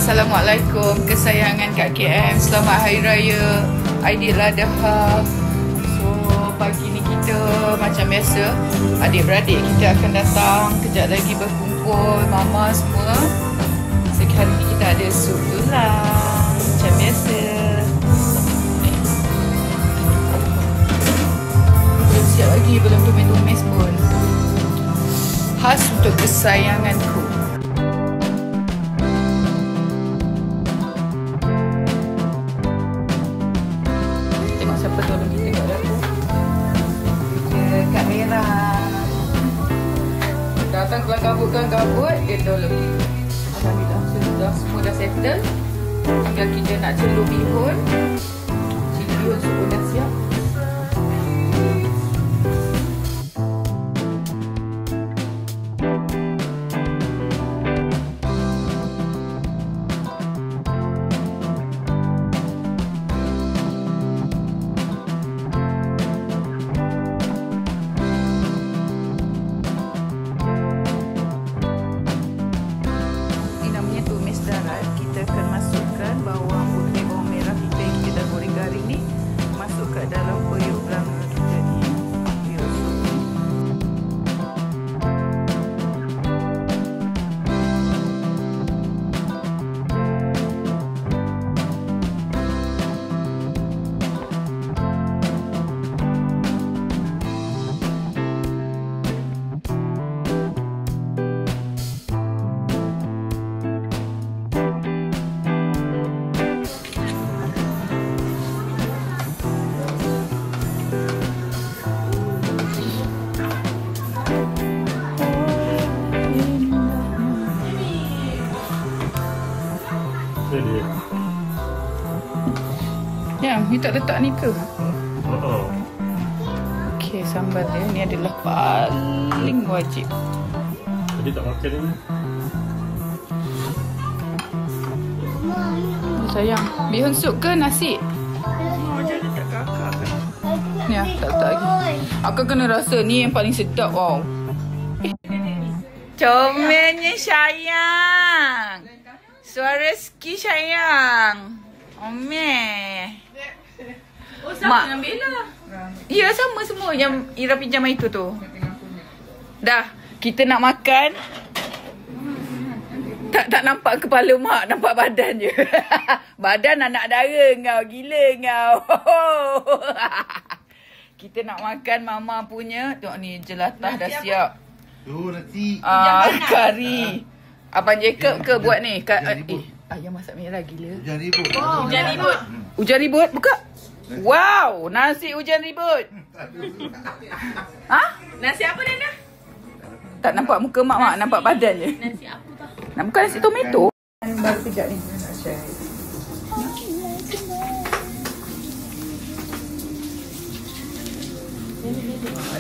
Assalamualaikum kesayangan Kak KM. Selamat Hari Raya Aidiladha. So pagi ni kita macam biasa, adik-beradik kita akan datang. Kejap lagi berkumpul mama semua. Sekarang ni kita ada sup tulang macam biasa. Belum siap lagi, belum tumis-tumis pun. Khas untuk kesayanganku. Siapa tolong kita kat dapur? Kak Mira datang kelas gabut, dia tolong kita. Alhamdulillah sudah semua dah settle. Tinggal kita nak celur bihun. Cili bihun sup dah siap. Kita akan masukkan bawang putih, bawang merah kita yang kita dah goreng garing ni, masuk ke dalam periuk belanga kita ni, periuk sup ni. Ya, ni tak letak ni ke? Okey, sambal dia ni adalah paling wajib. Tadi tak makan ni. Sayang, bihun sup ke nasi? Jadi tak kakak kan? Ya, tak letak lagi. Akak kena rasa ni yang paling sedap. Wow. Comelnya sayang. Suara ski sayang. Omeh. Oh, sama dengan Bella. Ya, sama semua yang Ira pinjam itu tu. Dah, kita nak makan. Tak nampak kepala mak, nampak badan je. Badan anak dara kau, gila kau. Kita nak makan mama punya. Tengok ni, jelatah dah siap. Tu nasi. Kari. Abang Jacob ke buat ni? Ayam masak merah gila. Hujan ribut. Oh, hujan ribut. Hujan ribut, buka. Wow, nasi hujan ribut. Ha? Nasi apa Nana? Tak nampak muka mak, nampak badan je. Nasi apa tu? Nak bukan nasi tomato. Baru kejap ni. Nak share.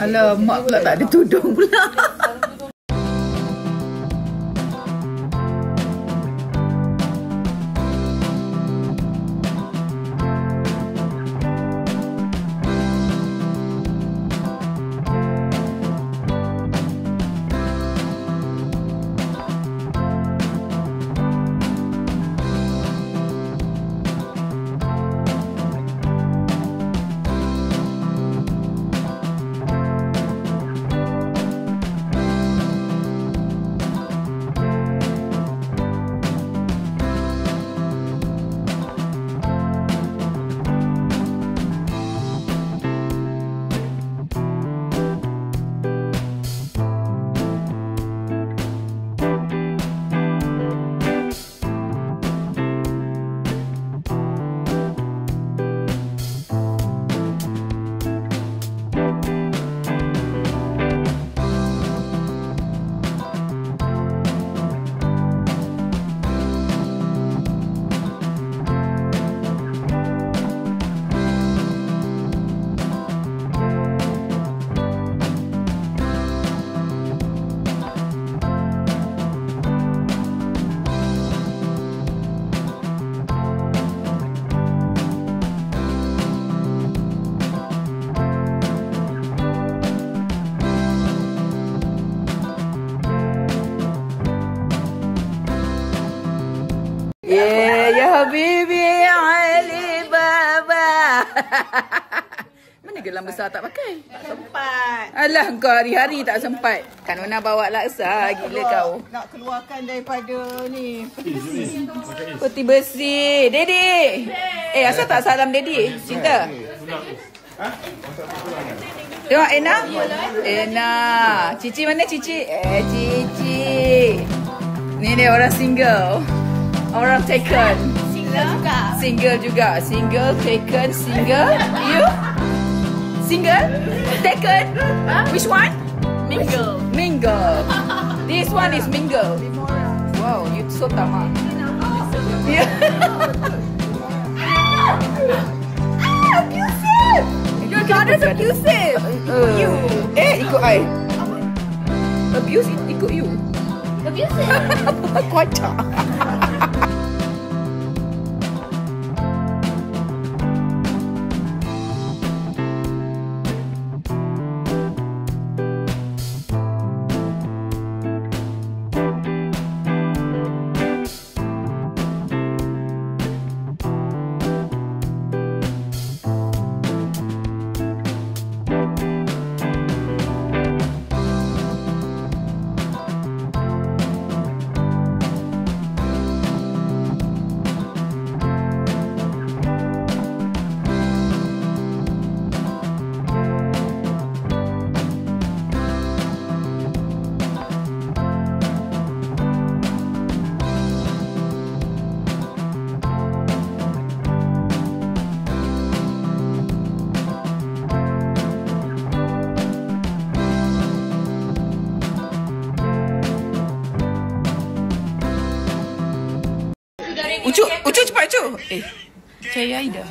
Alah, mak pula tak ada tudung pula. Ya Habibi Ali Baba. Mana gelang besar tak pakai? Tak sempat. Alah, kau hari-hari tak sempat. Kan Ona bawa laksa. Gila kau. Nak keluarkan daripada ni. Peti besi. Dedi. Asal tak salam Dedi? Cinta. Tengok Ena. Ena. Cici mana Cici? Cici. Ni dia orang single. Orang taken. Single juga. Single, taken, single. You? Single? Taken? Which one? Mingle. Mingle. This one is mingle. Wow, you so tamak. Yeah. Abusive! Your daughter's abusive! You. Ikut I. Abuse ikut you. Abusive! Kocak. Ucu cepat Ucu. Saya Aida.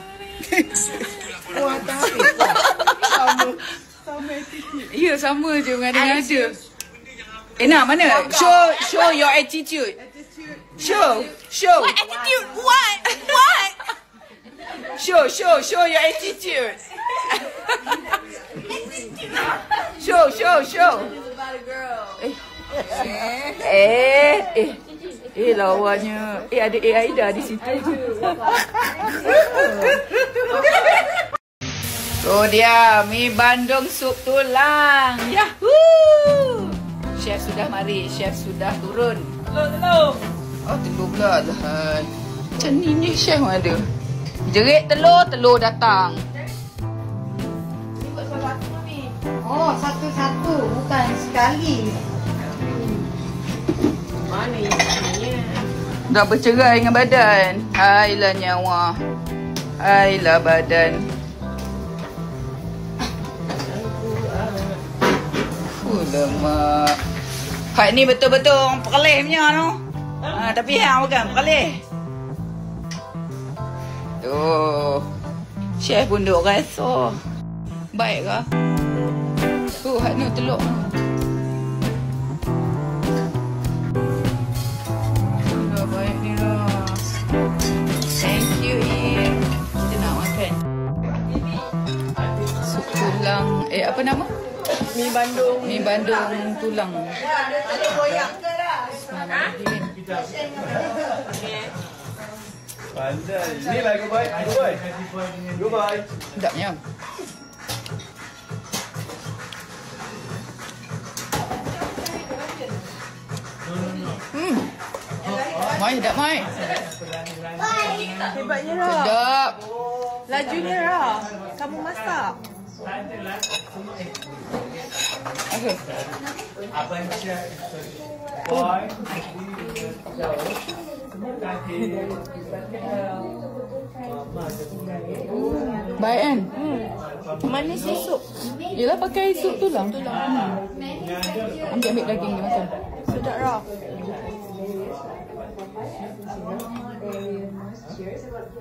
Wah, tarik. Sama attitude. Ya, sama je mengada-ngada. Nak mana? Show your attitude. Show. What attitude? What? Show your attitude. Show. Lawannya. Ada Aida di situ. So dia mi Bandung sup tulang. Yahoo! Chef sudah mari, chef sudah turun. Telur. Oh, telur pula lah. Macam ni chef ada. Jerit telur datang. Oh, satu-satu, bukan sekali. Mana isinya? Dah bercerai dengan badan. Hailah nyawa. Hailah badan. Lemak. Hak ni betul-betul orang Perlis punya tu. Tapi hang bukan Perlis. Tu. Chef pun duk rasa. Baik ke? Hak ni telur. Dah baik ni dah. Thank you, Ian. Kita nak makan. Sup tulang. Apa nama? Mi Bandung. Mi Bandung tulang. Ada koyak ke dah? Pandai. Ni lah go bye. Go bye. Sedapnya. Mai, sedap Mai. Hebatnya Ra. Sedap. Lajunya Ra. Kamu masak. Okay. Baik kan? Manis ni sup. Yelah pakai sup tulang. Ambil daging dia makan. Sedap Ra.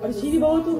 Ada cili bawah tu.